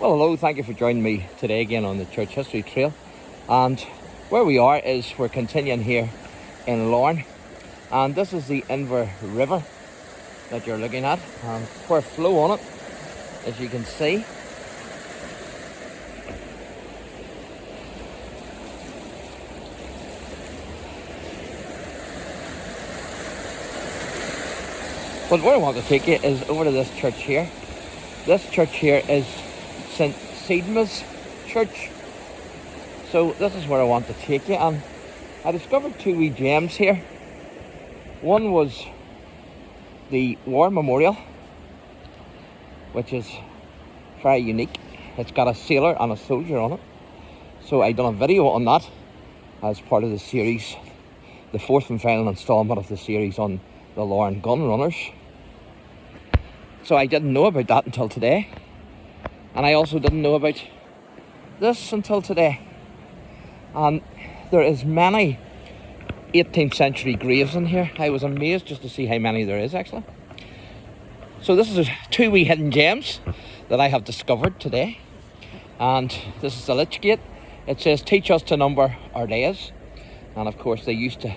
Well, hello, thank you for joining me today again on the Church History Trail. And where we are is we're continuing here in LARNE. And this is the Inver River that you're looking at. And for flow on it, as you can see. But where I want to take you is over to this church here. This church here is CEDMAS church. So this is where I want to take you. And I discovered two wee gems here. One was the War Memorial, which is very unique. It's got a sailor and a soldier on it. So I done a video on that as part of the series, the fourth and final installment of the series on the LARNE gun runners. So I didn't know about that until today. And I also didn't know about this until today. And there is many 18th century graves in here. I was amazed just to see how many there is actually. So this is two wee hidden gems that I have discovered today. And this is the lich gate. It says, teach us to number our days. And of course they used to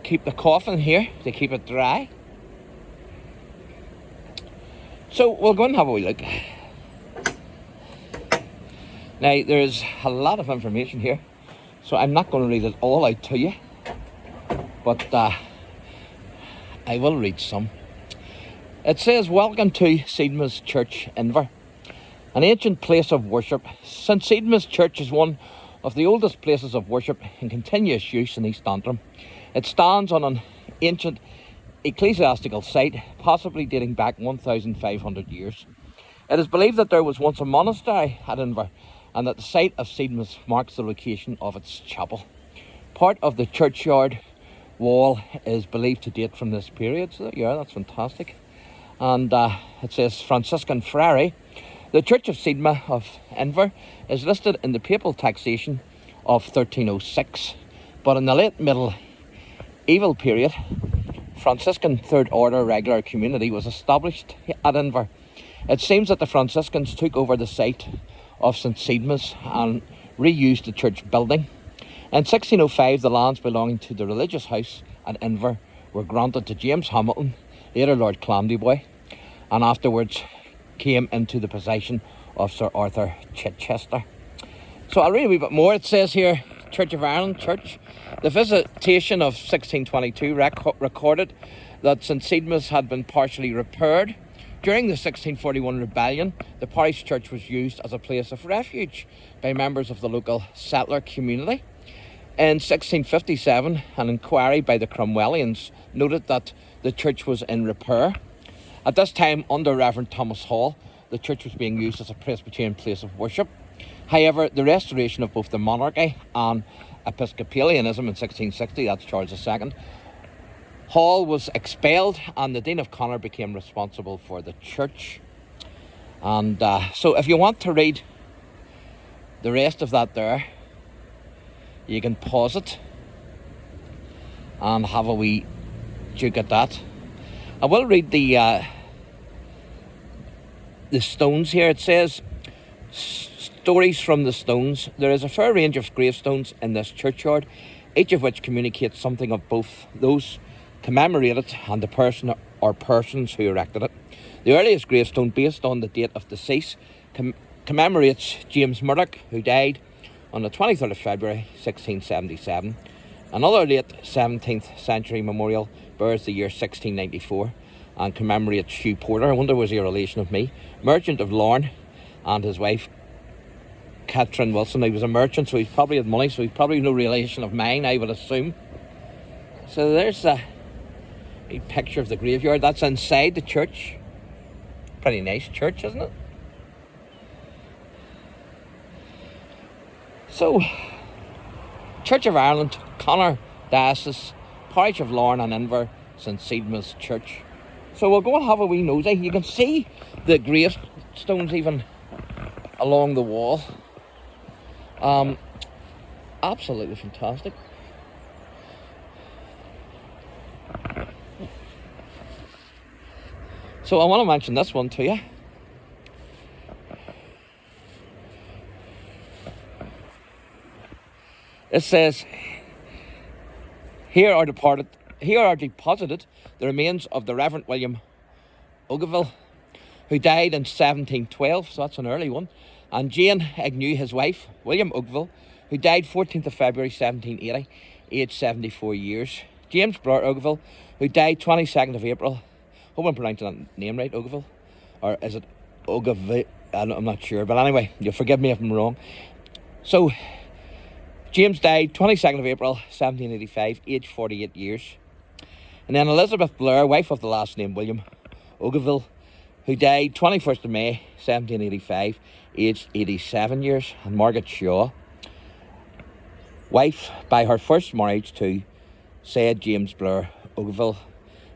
keep the coffin here to keep it dry. So we'll go and have a wee look. Now, there's a lot of information here, so I'm not going to read it all out to you, but I will read some. It says, welcome to CEDMAS Church, Inver, an ancient place of worship. St CEDMAS Church is one of the oldest places of worship in continuous use in East Antrim. It stands on an ancient ecclesiastical site, possibly dating back 1,500 years. It is believed that there was once a monastery at Inver, and that the site of CEDMAS marks the location of its chapel. Part of the churchyard wall is believed to date from this period. So yeah, that's fantastic. And it says Franciscan Friary. The Church of CEDMAS of Inver is listed in the papal taxation of 1306, but in the late medieval period, Franciscan Third Order regular community was established at Inver. It seems that the Franciscans took over the site of St CEDMAS and reused the church building. In 1605, the lands belonging to the religious house at Inver were granted to James Hamilton, later Lord Clandeboy, and afterwards came into the possession of Sir Arthur Chichester. So I'll read a wee bit more. It says here, Church of Ireland Church. The visitation of 1622 recorded that St CEDMAS had been partially repaired. During the 1641 rebellion, the parish church was used as a place of refuge by members of the local settler community. In 1657, an inquiry by the Cromwellians noted that the church was in repair. At this time, under Reverend Thomas Hall, the church was being used as a Presbyterian place of worship. However, the restoration of both the monarchy and Episcopalianism in 1660, that's Charles II, Hall was expelled and the Dean of Connor became responsible for the church. And so if you want to read the rest of that there, you can pause it and have a wee look at that. I will read the stones here. It says, stories from the stones. There is a fair range of gravestones in this churchyard, each of which communicates something of both those commemorated and the person or persons who erected it. The earliest gravestone, based on the date of decease, commemorates James Murdoch, who died on the 23rd of February 1677. Another late 17th century memorial bears the year 1694 and commemorates Hugh Porter. I wonder was he a relation of me? Merchant of LARNE, and his wife Catherine Wilson. He was a merchant, so he's probably had money, so he's probably no relation of mine, I would assume. So there's a picture of the graveyard. That's inside the church. Pretty nice church, isn't it? So, Church of Ireland, Connor Diocese, Parish of LARNE and Inver, St CEDMAS Church. So we'll go and have a wee nosy. You can see the gravestones even along the wall. Absolutely fantastic. So I want to mention this one to you. It says, here are deposited the remains of the Reverend William Ogilvie, who died in 1712, so that's an early one, and Jane Agnew, his wife, William Ogilvie, who died 14th of February 1780, aged 74 years. James Blair Ogilvie, who died 22nd of April, hope I'm pronouncing that name right, Ogilvie, or is it Ogilvie? I'm not sure, but anyway, you'll forgive me if I'm wrong. So, James died 22nd of April 1785, aged 48 years. And then Elizabeth Blair, wife of the last name William Ogilvie, who died 21st of May 1785, aged 87 years. And Margaret Shaw, wife by her first marriage to said James Blair Ogilvie,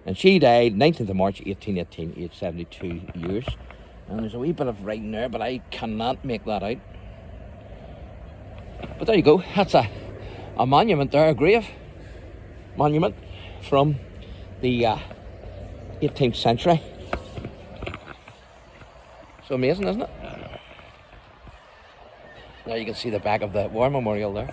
and she died 19th of March 1818, aged 72 years. And there's a wee bit of writing there, but I cannot make that out. But there you go, that's a monument there, a grave monument from the 18th century. So amazing, isn't it? Now you can see the back of the war memorial there.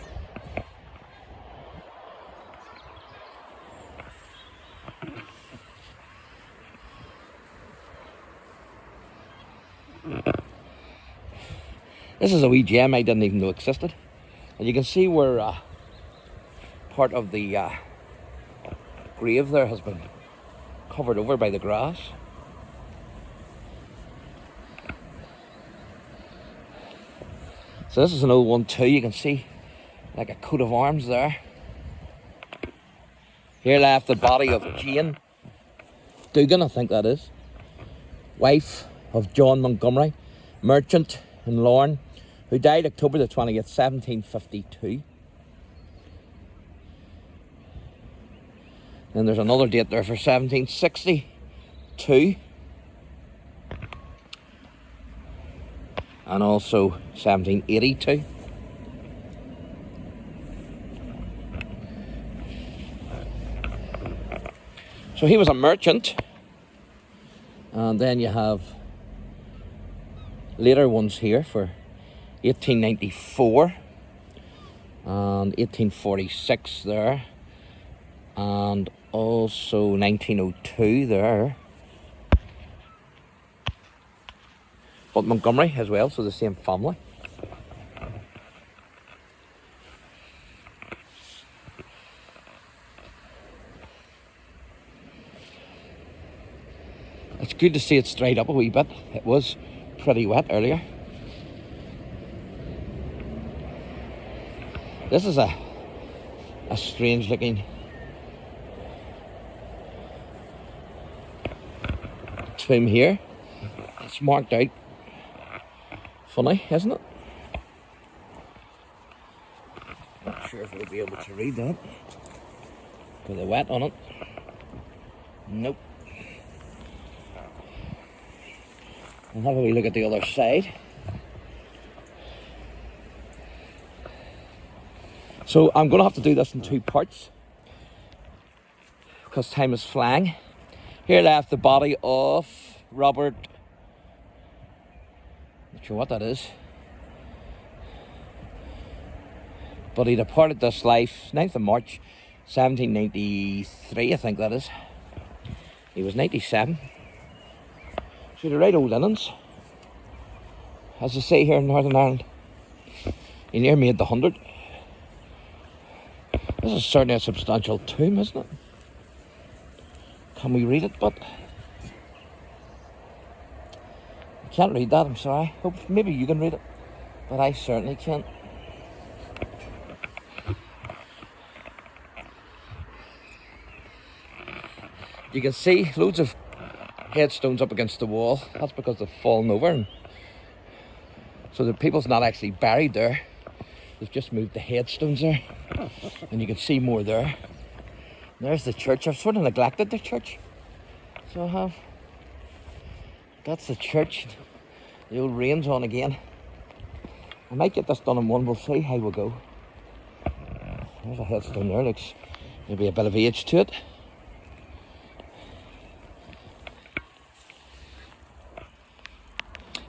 This is a wee gem I didn't even know existed. And you can see where part of the grave there has been covered over by the grass. So this is an old one too. You can see like a coat of arms there. Here left the body of Jane Dugan, I think that is, wife of John Montgomery, merchant in LARNE, who died October the 20th, 1752. And there's another date there for 1762. And also 1782. So he was a merchant. And then you have later ones here for 1894 and 1846 there, and also 1902 there. But Montgomery as well, so the same family. It's good to see it's dried up a wee bit. It was pretty wet earlier. This is a strange looking tomb here. It's marked out. Funny, isn't it? Not sure if we'll be able to read that with the wet on it. Nope. I'll have a wee look at the other side. So I'm going to have to do this in two parts because time is flying. Here left the body of Robert, not sure what that is, but he departed this life 9th of March 1793, I think that is. He was 97. So the right old linens, as they say here in Northern Ireland. He near made the 100. This is certainly a substantial tomb, isn't it? Can we read it? But I can't read that, I'm sorry. Hope maybe you can read it, but I certainly can't. You can see loads of headstones up against the wall. That's because they've fallen over, and so the people's not actually buried there. They've just moved the headstones there, and you can see more there. There's the church. I've sort of neglected the church, so I have. That's the church. The old rain's on again. I might get this done in one. We'll see how we go. There's a headstone there. Looks maybe a bit of age to it.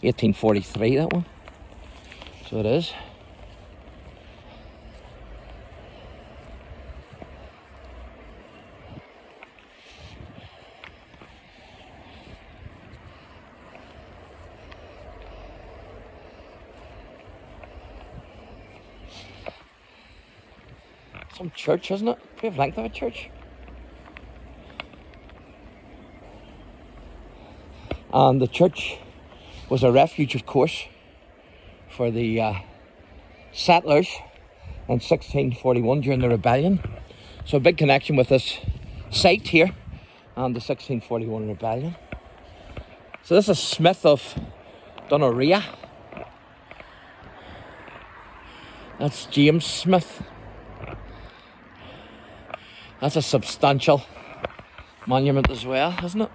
(1843) that one. So it is. some church, isn't it? Pretty length of a church. And the church was a refuge, of course, for the settlers in 1641 during the rebellion. So a big connection with this site here and the 1641 rebellion. So this is Smith of Dunaria. That's James Smith. That's a substantial monument as well, isn't it?